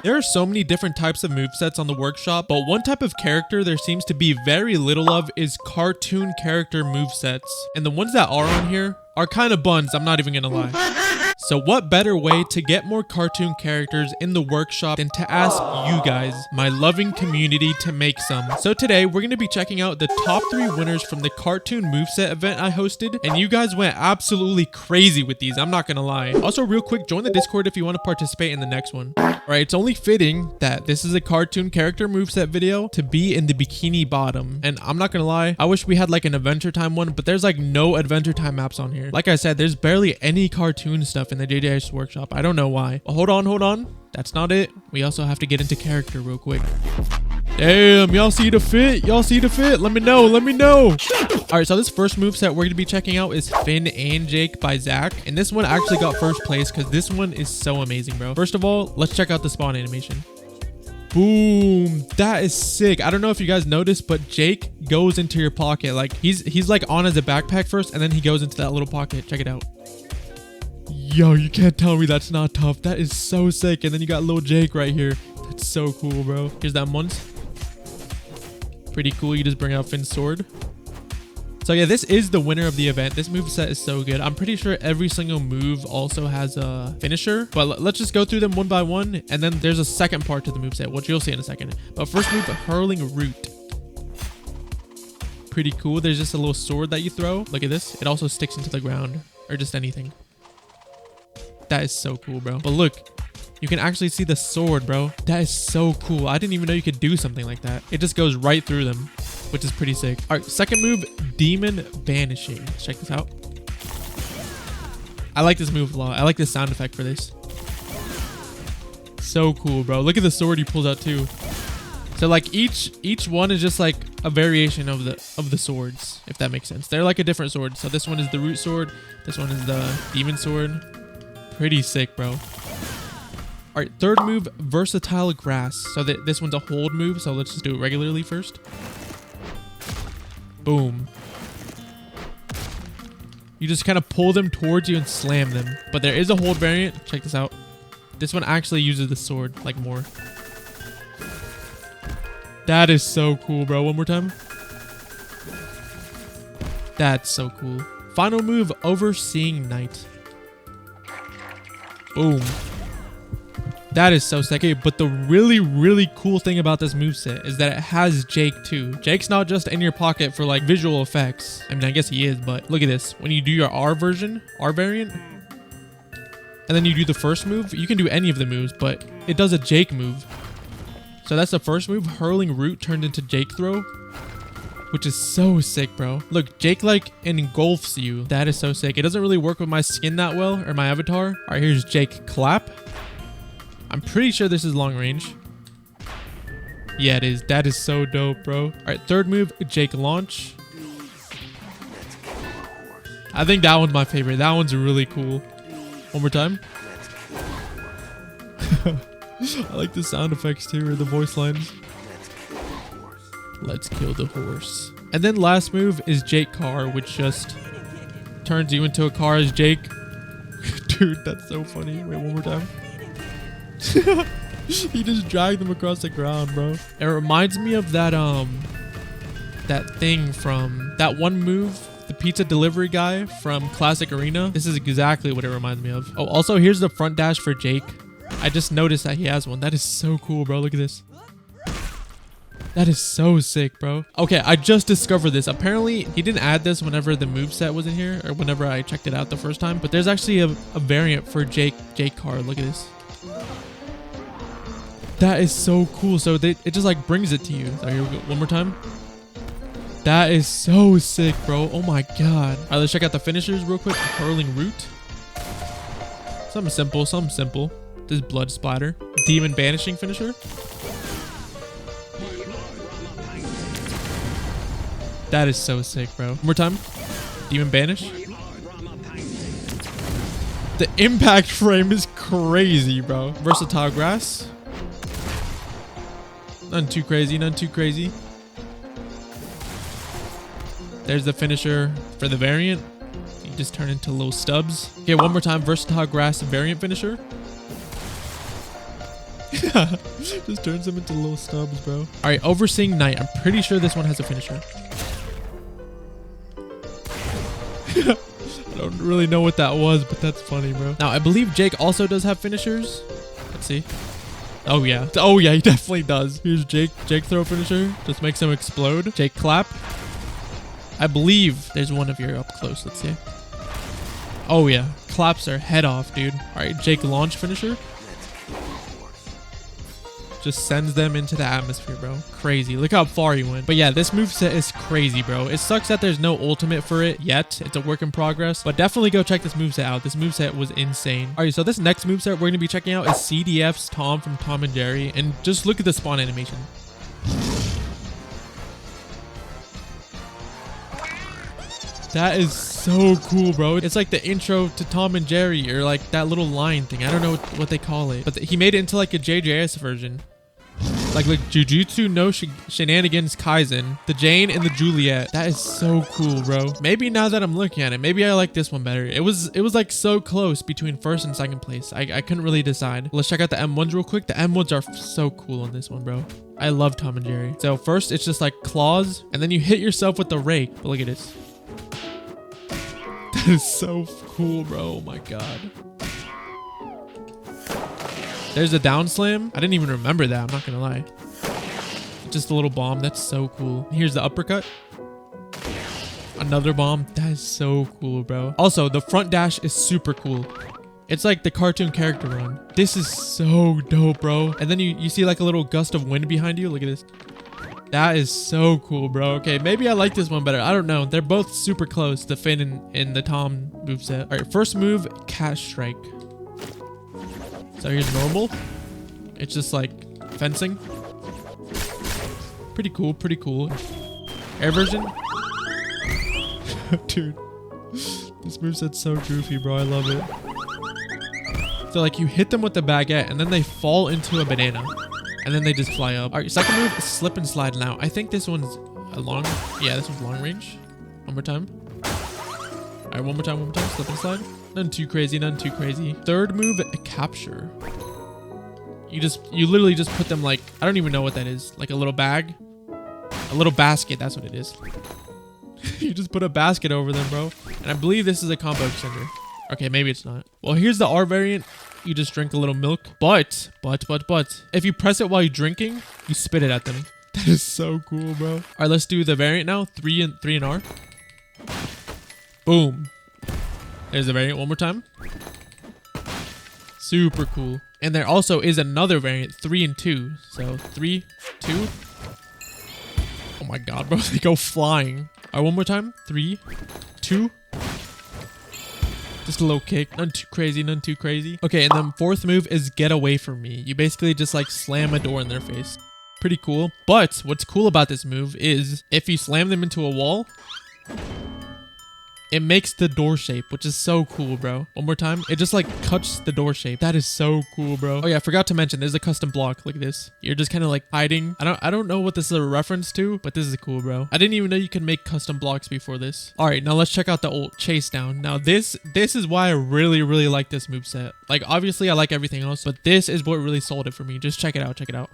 There are so many different types of movesets on the workshop, but one type of character there seems to be very little of is cartoon character movesets. And the ones that are on here are kind of buns, I'm not even gonna lie. So what better way to get more cartoon characters in the workshop than to ask you guys, my loving community, to make some. So today we're going to be checking out the top 3 winners from the Cartoon Moveset event I hosted, and you guys went absolutely crazy with these, I'm not gonna lie. Also real quick, join the Discord if you want to participate in the next one. Alright, it's only fitting that this is a cartoon character moveset video to be in the bikini bottom, and I'm not gonna lie, I wish we had like an Adventure Time one, but there's like no Adventure Time maps on here. Like I said, there's barely any cartoon stuff in the JJS workshop. I don't know why. But hold on. That's not it. We also have to get into character real quick. Damn, y'all see the fit? Let me know. All right, so this first moveset we're going to be checking out is Finn and Jake by Zach. And this one actually got first place because this one is so amazing, bro. First of all, let's check out the spawn animation. Boom, that is sick. I don't know if you guys noticed, but Jake goes into your pocket. Like he's like on as a backpack first, and then he goes into that little pocket. Check it out. Yo, you can't tell me that's not tough. That is so sick. And then you got little Jake right here. That's so cool, bro. Here's that once. Pretty cool. You just bring out Finn's sword. So yeah, this is the winner of the event. This moveset is so good. I'm pretty sure every single move also has a finisher. But let's just go through them one by one. And then there's a second part to the moveset, which you'll see in a second. But first move, hurling root. Pretty cool. There's just a little sword that you throw. Look at this. It also sticks into the ground or just anything. That is so cool, bro. But look, you can actually see the sword, bro. That is so cool. I didn't even know you could do something like that. It just goes right through them, which is pretty sick. All right, second move, demon banishing. Let's check this out. I like this move a lot. I like the sound effect for this. So cool, bro. Look at the sword he pulls out too. So like each one is just like a variation of the swords, if that makes sense. They're like a different sword. So this one is the root sword. This one is the demon sword. Pretty sick, bro. All right, third move, versatile grass. So this one's a hold move, so let's just do it regularly first. Boom. You just kind of pull them towards you and slam them. But there is a hold variant. Check this out. This one actually uses the sword like more. That is so cool, bro. One more time. That's so cool. Final move, overseeing night. Boom. That is so sick. Okay, but the really cool thing about this moveset is that it has Jake too. Jake's not just in your pocket for like visual effects. I mean, I guess he is, but look at this. When you do your R variant, and then you do the first move, you can do any of the moves, but it does a Jake move. So that's the first move, hurling root turned into Jake throw, which is so sick, bro. Look, Jake like engulfs you. That is so sick. It doesn't really work with my skin that well, or my avatar. All right, here's Jake clap. I'm pretty sure this is long range. Yeah, it is. That is so dope, bro. All right, third move, Jake launch. I think that one's my favorite. That one's really cool. One more time. I like the sound effects too, or the voice lines. Let's kill the horse. And then last move is Jake car, which just turns you into a car as Jake. Dude, that's so funny. Wait, one more time. He just dragged them across the ground, bro. It reminds me of that thing from that one move, the pizza delivery guy from Classic Arena. This is exactly what it reminds me of. Oh, also here's the front dash for Jake. I just noticed that he has one. That is so cool, bro. Look at this. That is so sick, bro. Okay, I just discovered this. Apparently, he didn't add this whenever the moveset was in here, or whenever I checked it out the first time. But there's actually a variant for Jake car. Look at this. That is so cool. So it just like brings it to you. So here we go. One more time. That is so sick, bro. Oh my god. All right, let's check out the finishers real quick. Hurling root. Something simple. This blood splatter. Demon banishing finisher. That is so sick, bro. One more time. Demon banish. The impact frame is crazy, bro. Versatile grass. None too crazy. There's the finisher for the variant. You just turn into little stubs. Okay, one more time. Versatile grass variant finisher. Just turns them into little stubs, bro. All right, Overseeing Night. I'm pretty sure this one has a finisher. I don't really know what that was, but that's funny, bro. Now, I believe Jake also does have finishers. Let's see. Oh, yeah. Oh, yeah, he definitely does. Here's Jake. Jake throw finisher. Just makes him explode. Jake clap. I believe there's one of your up close. Let's see. Oh, yeah. Claps their head off, dude. All right, Jake launch finisher. Just sends them into the atmosphere, bro. Crazy. Look how far he went. But yeah, this moveset is crazy, bro. It sucks that there's no ultimate for it yet. It's a work in progress. But definitely go check this moveset out. This moveset was insane. All right, so this next moveset we're going to be checking out is CDF's Tom from Tom and Jerry. And just look at the spawn animation. That is so cool, bro. It's like the intro to Tom and Jerry, or like that little line thing. I don't know what they call it. But he made it into like a JJS version. Like Jujutsu no Shenanigans Kaizen, the Jane and the Juliet. That is so cool, bro. Maybe now that I'm looking at it, maybe I like this one better. It was like so close between first and second place. I couldn't really decide. Let's check out the M1s real quick. The M1s are so cool on this one, bro. I love Tom and Jerry. So first it's just like claws, and then you hit yourself with the rake. But look at this. That is so cool, bro. Oh my god. There's a down slam. I didn't even remember that. I'm not gonna lie. Just a little bomb. That's so cool. Here's the uppercut. Another bomb. That is so cool, bro. Also, the front dash is super cool. It's like the cartoon character run. This is so dope, bro. And then you see like a little gust of wind behind you. Look at this. That is so cool, bro. Okay, maybe I like this one better. I don't know. They're both super close, the Finn and the Tom moveset. All right, first move, Cat Strike. So here's normal. It's just like fencing. Pretty cool, pretty cool. Air version. Dude, this moveset's so goofy, bro. I love it. So like you hit them with the baguette and then they fall into a banana. And then they just fly up. All right, second move is Slip and Slide. Now, I think this one's a long... Yeah, this one's long range. One more time. All right, one more time. Slip and Slide. None too crazy, none too crazy. Third move, Capture. You literally just put them like... I don't even know what that is. Like a little bag. A little basket, that's what it is. You just put a basket over them, bro. And I believe this is a combo extender. Okay, maybe it's not. Well, here's the R variant. You just drink a little milk. But, if you press it while you're drinking, you spit it at them. That is so cool, bro. All right, let's do the variant now. 3 and R. Boom. There's the variant one more time. Super cool. And there also is another variant, 3 and 2. So 3, 2. Oh my god, bro. They go flying. All right, one more time. 3, 2. Just a little kick. None too crazy, none too crazy. Okay, and then fourth move is Get Away From Me. You basically just like slam a door in their face. Pretty cool. But what's cool about this move is if you slam them into a wall, it makes the door shape, which is so cool, bro. One more time. It just like cuts the door shape. That is so cool, bro. Oh yeah, I forgot to mention there's a custom block. Look at this. You're just kind of like hiding. I don't know what this is a reference to, but this is cool, bro. I didn't even know you could make custom blocks before this. All right, now let's check out the ult Chase Down. Now this is why I really like this moveset. Like obviously I like everything else, but this is what really sold it for me. Just check it out. Check it out.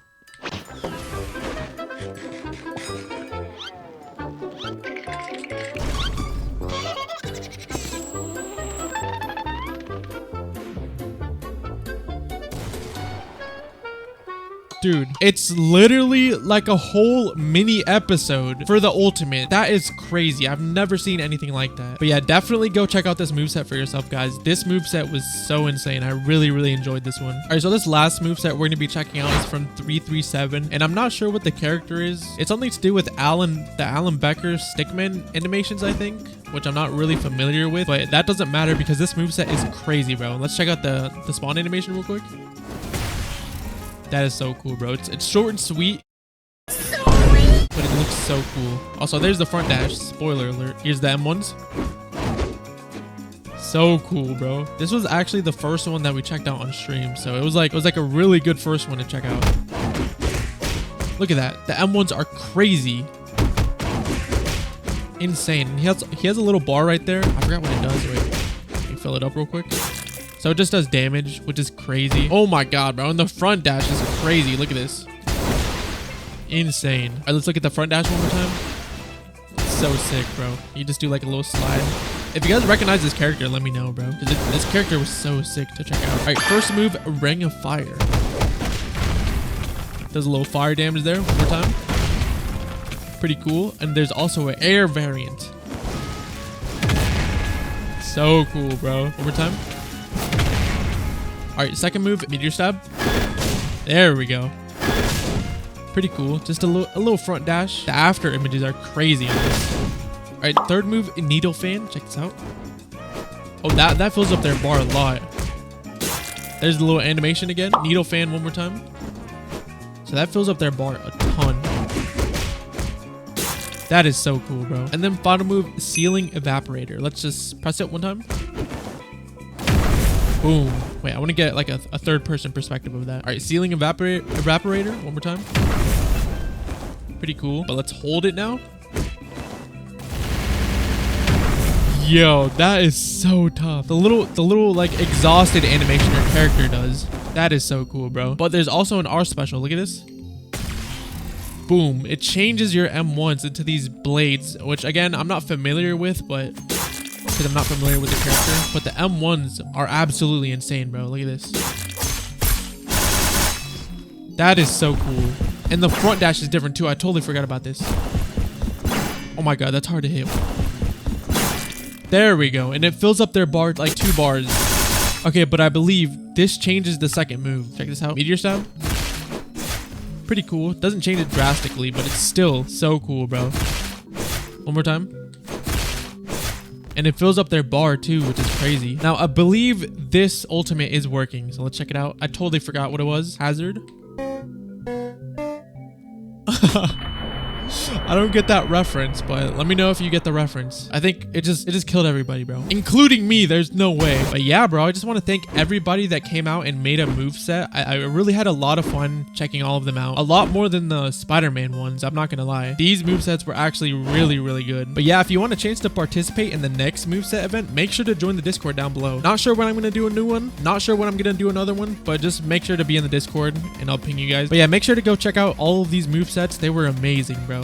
Dude, it's literally like a whole mini episode for the ultimate. That is crazy. I've never seen anything like that. But yeah, definitely go check out this moveset for yourself, guys. This moveset was so insane. I really enjoyed this one. All right, so this last moveset we're going to be checking out is from 337. And I'm not sure what the character is. It's only to do with the Alan Becker Stickman animations, I think, which I'm not really familiar with. But that doesn't matter because this moveset is crazy, bro. Let's check out the spawn animation real quick. That is so cool, bro. It's short and sweet, but it looks so cool. Also, there's the front dash. Spoiler alert. Here's the M1s. So cool, bro. This was actually the first one that we checked out on stream, so it was like a really good first one to check out. Look at that. The M1s are crazy, insane. And he has a little bar right there. I forgot what it does. Wait, let me fill it up real quick. So it just does damage, which is crazy. Oh my god, bro. And the front dash is crazy. Look at this. Insane. All right, let's look at the front dash one more time. So sick, bro. You just do like a little slide. If you guys recognize this character, let me know, bro. This character was so sick to check out. All right, first move, Ring of Fire. Does a little fire damage there. One more time. Pretty cool. And there's also an air variant. So cool, bro. One more time. All right, second move, Meteor Stab. There we go. Pretty cool. Just a little front dash. The after images are crazy on this. All right, third move, Needle Fan. Check this out. Oh, that fills up their bar a lot. There's a little animation again. Needle Fan one more time. So that fills up their bar a ton. That is so cool, bro. And then final move, Ceiling Evaporator. Let's just press it one time. Boom. Wait, I want to get like a third person perspective of that. All right, Ceiling Evaporator one more time. Pretty cool. But let's hold it now. Yo, that is so tough. The little like exhausted animation your character does. That is so cool, bro. But there's also an R special. Look at this. Boom. It changes your M1s into these blades, which again, I'm not familiar with, but because I'm not familiar with the character. But the M1s are absolutely insane, bro. Look at this. That is so cool. And the front dash is different too. I totally forgot about this. Oh my god, that's hard to hit. There we go. And it fills up their bar like 2 bars. Okay, but I believe this changes the second move. Check this out. Meteor Stab. Pretty cool. Doesn't change it drastically, but it's still so cool, bro. One more time. And it fills up their bar too, which is crazy. Now, I believe this ultimate is working. So let's check it out. I totally forgot what it was. Hazard. I don't get that reference, but let me know if you get the reference. I think it just killed everybody, bro. Including me, there's no way. But yeah, bro, I just want to thank everybody that came out and made a moveset. I really had a lot of fun checking all of them out. A lot more than the Spider-Man ones, I'm not gonna lie. These movesets were actually really, really good. But yeah, if you want a chance to participate in the next moveset event, make sure to join the Discord down below. Not sure when I'm gonna do a new one. Not sure when I'm gonna do another one, but just make sure to be in the Discord and I'll ping you guys. But yeah, make sure to go check out all of these movesets. They were amazing, bro.